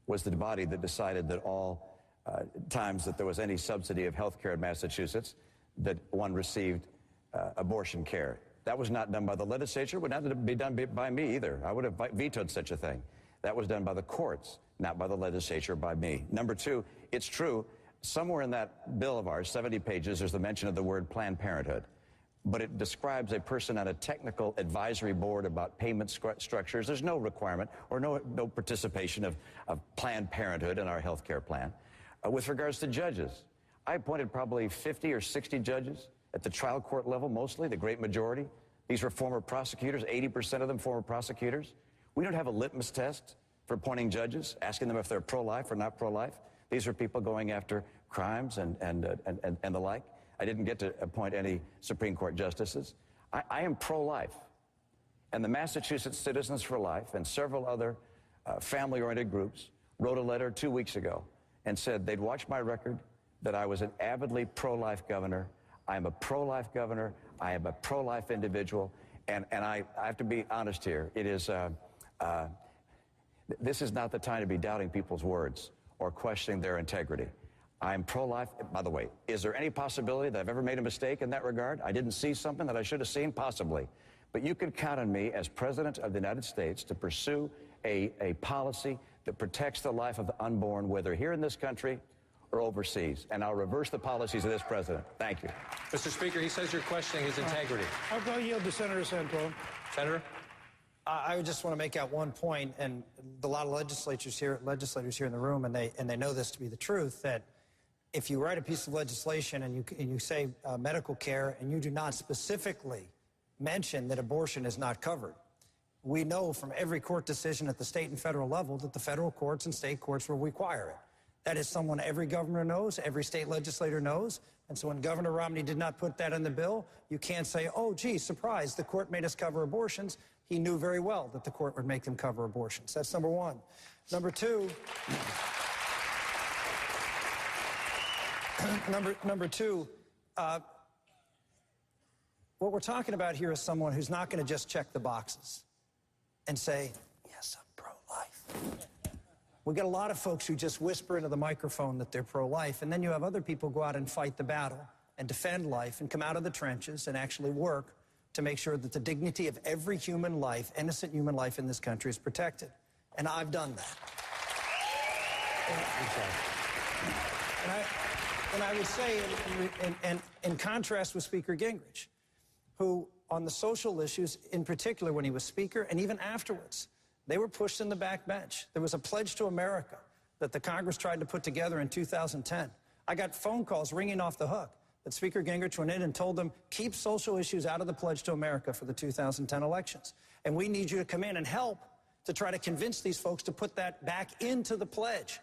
was the body that decided that all times that there was any subsidy of health care in Massachusetts, that one received abortion care. That was not done by the legislature, would not be done by me either. I would have vetoed such a thing. That was done by the courts, not by the legislature, by me. Number two, it's true, somewhere in that bill of ours, 70 pages, there's the mention of the word Planned Parenthood. But it describes a person on a technical advisory board about payment structures. There's no requirement or no participation of Planned Parenthood in our health care plan. With regards to judges, I appointed probably 50 or 60 judges at the trial court level, mostly, the great majority. These were former prosecutors, 80% of them former prosecutors. We don't have a litmus test for appointing judges, asking them if they're pro-life or not pro-life. These are people going after crimes and the like. I didn't get to appoint any Supreme Court justices. I am pro-life. And the Massachusetts Citizens for Life and several other family-oriented groups wrote a letter 2 weeks ago and said they'd watched my record, that I was an avidly pro-life governor. I'm a pro-life governor. I am a pro-life individual. And I have to be honest here. It is, this is not the time to be doubting people's words or questioning their integrity. I'm pro-life. By the way, is there any possibility that I've ever made a mistake in that regard? I didn't see something that I should have seen? Possibly. But you can count on me as President of the United States to pursue a policy that protects the life of the unborn, whether here in this country or overseas. And I'll reverse the policies of this president. Thank you. Mr. Speaker, he says you're questioning his integrity. I'll yield to Senator Santorum. Senator? I just want to make out one point, and a lot of legislators here in the room, and they know this to be the truth, that if you write a piece of legislation and you say medical care and you do not specifically mention that abortion is not covered, we know from every court decision at the state and federal level that the federal courts and state courts will require it. That is someone every governor knows, every state legislator knows. And so when Governor Romney did not put that in the bill, you can't say, oh, gee, surprise, the court made us cover abortions. He knew very well that the court would make them cover abortions. That's number one. Number two, what we're talking about here is someone who's not going to just check the boxes and say, yes, I'm pro-life. We got a lot of folks who just whisper into the microphone that they're pro-life, and then you have other people go out and fight the battle and defend life and come out of the trenches and actually work to make sure that the dignity of every human life, innocent human life in this country, is protected. And I've done that. And I would say, in contrast with Speaker Gingrich, who on the social issues, in particular when he was Speaker and even afterwards, they were pushed in the back bench. There was a pledge to America that the Congress tried to put together in 2010. I got phone calls ringing off the hook that Speaker Gingrich went in and told them, keep social issues out of the pledge to America for the 2010 elections. And we need you to come in and help to try to convince these folks to put that back into the pledge.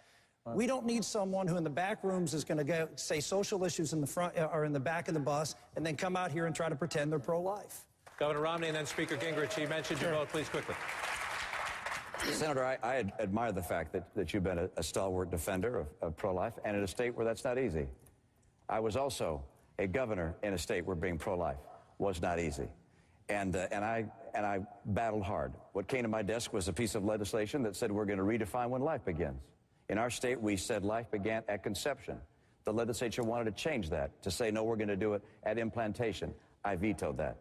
We don't need someone who in the back rooms is going to go say social issues in the front or in the back of the bus and then come out here and try to pretend they're pro-life. Governor Romney and then Speaker Gingrich, he mentioned you both. Please, quickly. Senator, I admire the fact that you've been a stalwart defender of pro-life, and in a state where that's not easy. I was also a governor in a state where being pro-life was not easy. And I battled hard. What came to my desk was a piece of legislation that said we're going to redefine when life begins. In our state, we said life began at conception. The legislature wanted to change that, to say, no, we're going to do it at implantation. I vetoed that.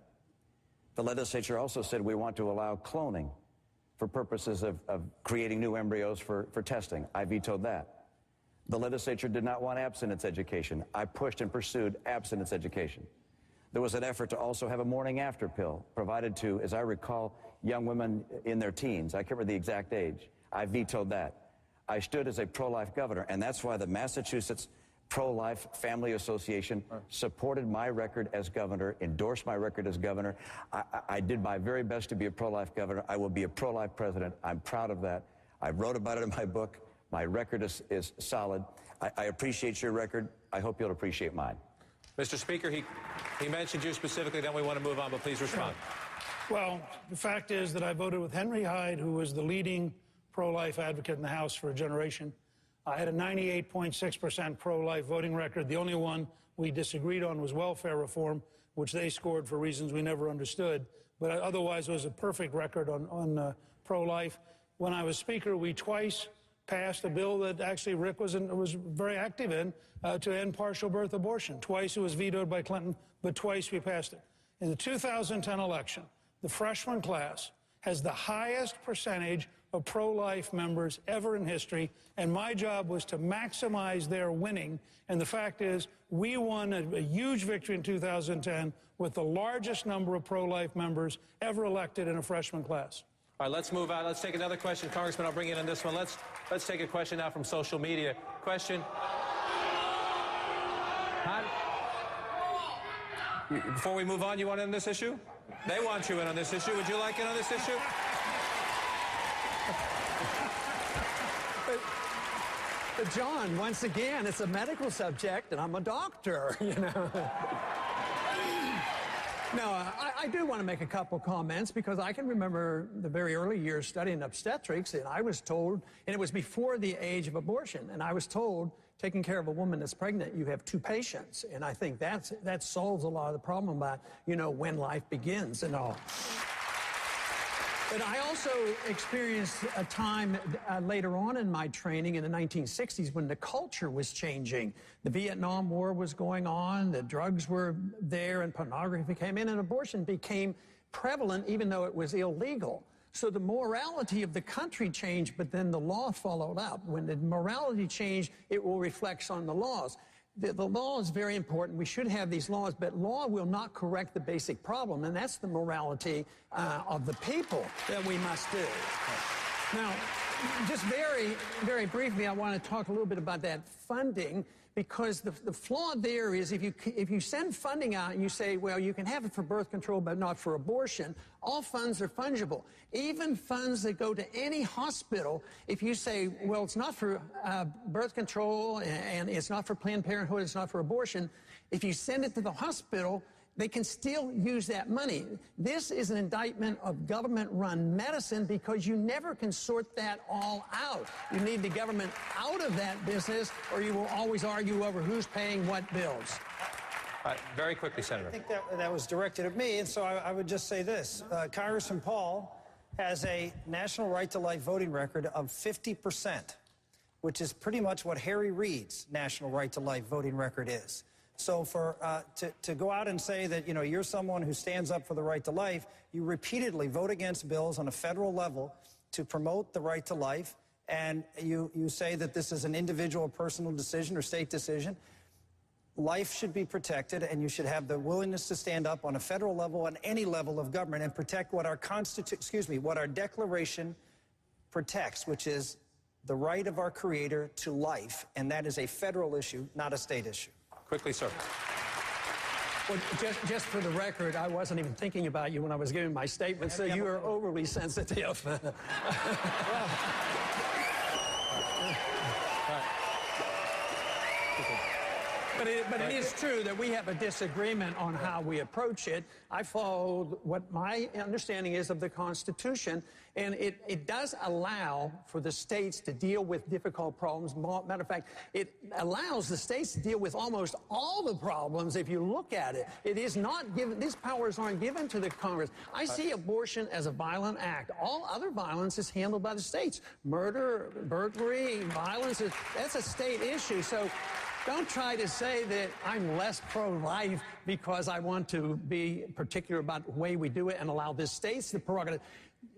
The legislature also said we want to allow cloning for purposes of creating new embryos for testing. I vetoed that. The legislature did not want abstinence education. I pushed and pursued abstinence education. There was an effort to also have a morning after pill provided to, as I recall, young women in their teens. I can't remember the exact age. I vetoed that. I stood as a pro-life governor, and that's why the Massachusetts Pro-Life Family Association supported my record as governor, endorsed my record as governor. I did my very best to be a pro-life governor. I will be a pro-life president. I'm proud of that. I wrote about it in my book. My record is solid. I appreciate your record. I hope you'll appreciate mine. Mr. Speaker, he mentioned you specifically, then we want to move on, but please respond. Well, the fact is that I voted with Henry Hyde, who was the leading pro-life advocate in the House for a generation. I had a 98.6% pro-life voting record. The only one we disagreed on was welfare reform, which they scored for reasons we never understood. But otherwise, it was a perfect record on pro-life. When I was Speaker, we twice passed a bill that actually Rick was very active in to end partial birth abortion. Twice it was vetoed by Clinton, but twice we passed it. In the 2010 election, the freshman class has the highest percentage of pro-life members ever in history, and my job was to maximize their winning. And the fact is, we won a huge victory in 2010 with the largest number of pro-life members ever elected in a freshman class. All right, let's move on. Let's take another question. Congressman, I'll bring you in on this one. Let's take a question now from social media. Question. Before we move on, you want in on this issue? They want you in on this issue. Would you like in on this issue? But John, once again, it's a medical subject, and I'm a doctor, you know. No, I do want to make a couple comments, because I can remember the very early years studying obstetrics, and I was told, and it was before the age of abortion, and I was told, taking care of a woman that's pregnant, you have 2 patients. And I think that solves a lot of the problem about, you know, when life begins and all. But I also experienced a time later on in my training in the 1960s when the culture was changing. The Vietnam War was going on, the drugs were there, and pornography came in, and abortion became prevalent even though it was illegal. So the morality of the country changed, but then the law followed up. When the morality changed, it will reflect on the laws. The law is very important. We should have these laws, but law will not correct the basic problem, and that's the morality of the people that we must do. Now, just very, very briefly, I want to talk a little bit about that funding, because the flaw there is if you send funding out and you say, well, you can have it for birth control but not for abortion, all funds are fungible. Even funds that go to any hospital, if you say, well, it's not for birth control and it's not for Planned Parenthood, it's not for abortion, if you send it to the hospital, they can still use that money. This is an indictment of government-run medicine, because you never can sort that all out. You need the government out of that business, or you will always argue over who's paying what bills. Very quickly, Senator. I think that was directed at me, and so I would just say this. Congressman Paul has a national right-to-life voting record of 50%, which is pretty much what Harry Reid's national right-to-life voting record is. So to go out and say that, you know, you're someone who stands up for the right to life, you repeatedly vote against bills on a federal level to promote the right to life, and you say that this is an individual personal decision or state decision. Life should be protected, and you should have the willingness to stand up on a federal level, on any level of government, and protect what our what our Declaration protects, which is the right of our Creator to life, and that is a federal issue, not a state issue. Quickly, sir. Well, just for the record, I wasn't even thinking about you when I was giving my statement, so you are overly sensitive. But it is true that we have a disagreement on how we approach it. I followed what my understanding is of the Constitution, and it does allow for the states to deal with difficult problems. Matter of fact, it allows the states to deal with almost all the problems if you look at it. It is not given, these powers aren't given to the Congress. I see abortion as a violent act. All other violence is handled by the states. Murder, burglary, violence, that's a state issue. So don't try to say that I'm less pro-life because I want to be particular about the way we do it and allow the states the prerogative.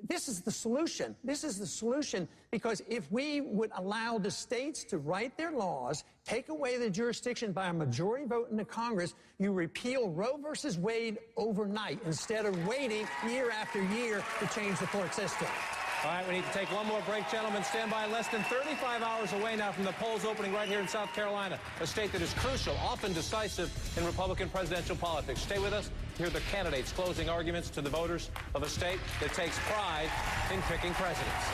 This is the solution. This is the solution, because if we would allow the states to write their laws, take away the jurisdiction by a majority vote in the Congress, you repeal Roe versus Wade overnight instead of waiting year after year to change the court system. All right, we need to take one more break, gentlemen. Stand by. Less than 35 hours away now from the polls opening right here in South Carolina, a state that is crucial, often decisive in Republican presidential politics. Stay with us to hear the candidates' closing arguments to the voters of a state that takes pride in picking presidents.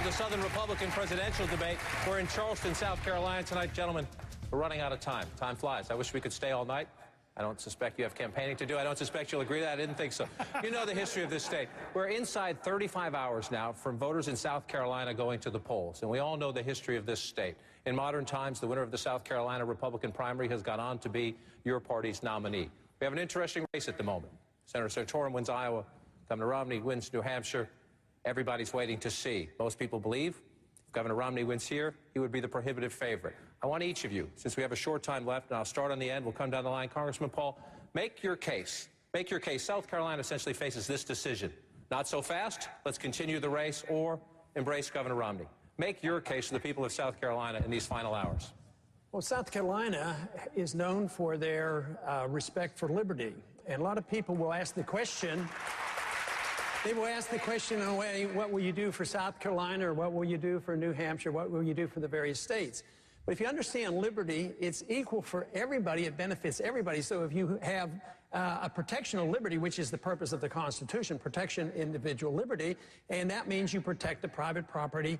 The Southern Republican presidential debate. We're in Charleston, South Carolina tonight. Gentlemen, we're running out of time. Time flies. I wish we could stay all night. I don't suspect you have campaigning to do. I don't suspect you'll agree to that. I didn't think so. You know the history of this state. We're inside 35 hours now from voters in South Carolina going to the polls, and we all know the history of this state. In modern times, the winner of the South Carolina Republican primary has gone on to be your party's nominee. We have an interesting race at the moment. Senator Santorum wins Iowa. Governor Romney wins New Hampshire. Everybody's waiting to see. Most people believe if Governor Romney wins here, he would be the prohibitive favorite. I want each of you, since we have a short time left, and I'll start on the end, we'll come down the line. Congressman Paul, make your case. Make your case. South Carolina essentially faces this decision. Not so fast, let's continue the race, or embrace Governor Romney. Make your case to the people of South Carolina in these final hours. Well, South Carolina is known for their respect for liberty. And a lot of people will ask the question, in a way, what will you do for South Carolina, or what will you do for New Hampshire, what will you do for the various states? But if you understand liberty, it's equal for everybody. It benefits everybody. So if you have a protection of liberty, which is the purpose of the Constitution, protection individual liberty, and that means you protect the private property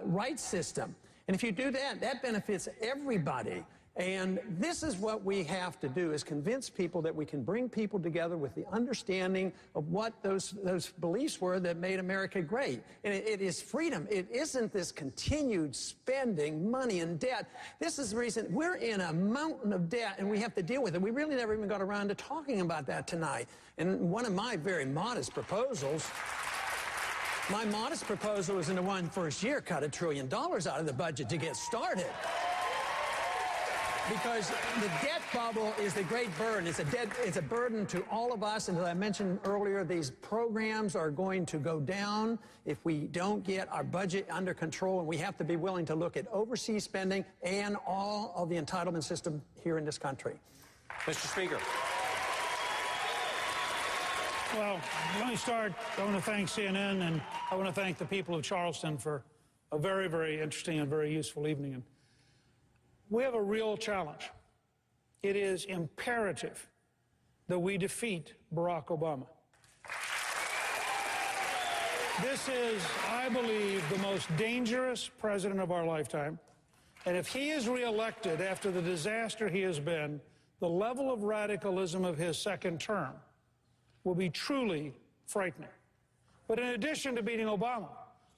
rights system. And if you do that, that benefits everybody. And this is what we have to do, is convince people that we can bring people together with the understanding of what those beliefs were that made America great. And it is freedom. It isn't this continued spending money and debt. This is the reason we're in a mountain of debt, and we have to deal with it. We really never even got around to talking about that tonight. And one of my very modest proposals, my modest proposal is in the one first year, cut $1 trillion out of the budget to get started. Because the debt bubble is the great burden. It's a burden to all of us. And as I mentioned earlier, these programs are going to go down if we don't get our budget under control. And we have to be willing to look at overseas spending and all of the entitlement system here in this country. Mr. Speaker. Well, let me start. I want to thank CNN, and I want to thank the people of Charleston for a very, very interesting and very useful evening. And we have a real challenge. It is imperative that we defeat Barack Obama. This is, I believe, the most dangerous president of our lifetime. And if he is reelected after the disaster he has been, the level of radicalism of his second term will be truly frightening. But in addition to beating Obama,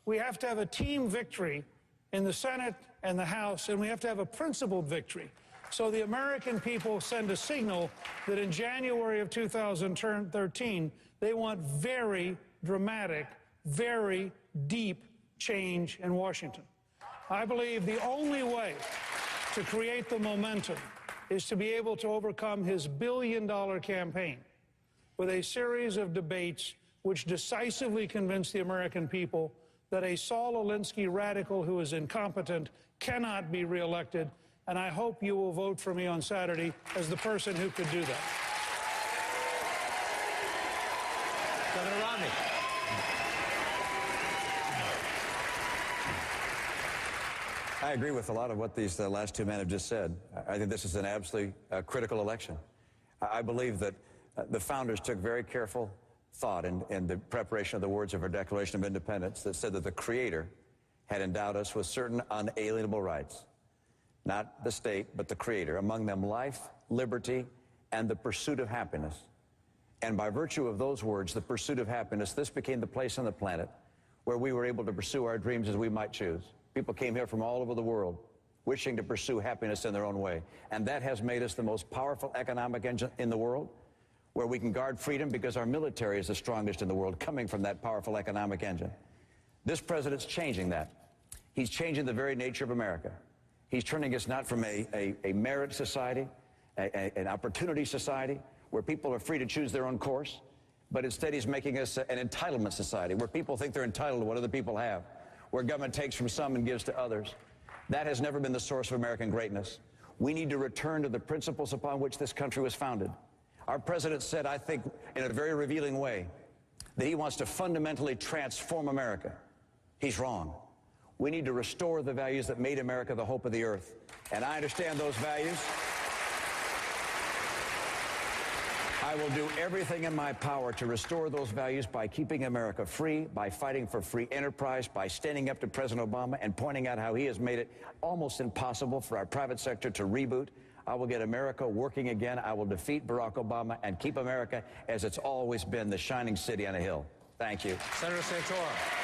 we have to have a team victory in the Senate and the House, and we have to have a principled victory. So the American people send a signal that in January of 2013, they want very dramatic, very deep change in Washington. I believe the only way to create the momentum is to be able to overcome his billion-dollar campaign with a series of debates which decisively convince the American people that a Saul Alinsky radical who is incompetent cannot be reelected, and I hope you will vote for me on Saturday as the person who could do that. Governor Romney. I agree with a lot of what these last two men have just said. I think this is an absolutely critical election. I believe that the founders took very careful thought in the preparation of the words of our Declaration of Independence that said that the Creator had endowed us with certain unalienable rights. Not the state, but the Creator. Among them, life, liberty, and the pursuit of happiness. And by virtue of those words, the pursuit of happiness, this became the place on the planet where we were able to pursue our dreams as we might choose. People came here from all over the world wishing to pursue happiness in their own way. And that has made us the most powerful economic engine in the world, where we can guard freedom because our military is the strongest in the world, coming from that powerful economic engine. This president's changing that. He's changing the very nature of America. He's turning us not from a merit society, an opportunity society, where people are free to choose their own course, but instead he's making us an entitlement society, where people think they're entitled to what other people have, where government takes from some and gives to others. That has never been the source of American greatness. We need to return to the principles upon which this country was founded. Our president said, I think, in a very revealing way, that he wants to fundamentally transform America. He's wrong. We need to restore the values that made America the hope of the earth. And I understand those values. I will do everything in my power to restore those values by keeping America free, by fighting for free enterprise, by standing up to President Obama and pointing out how he has made it almost impossible for our private sector to reboot. I will get America working again. I will defeat Barack Obama and keep America as it's always been, the shining city on a hill. Thank you. Senator Santorum.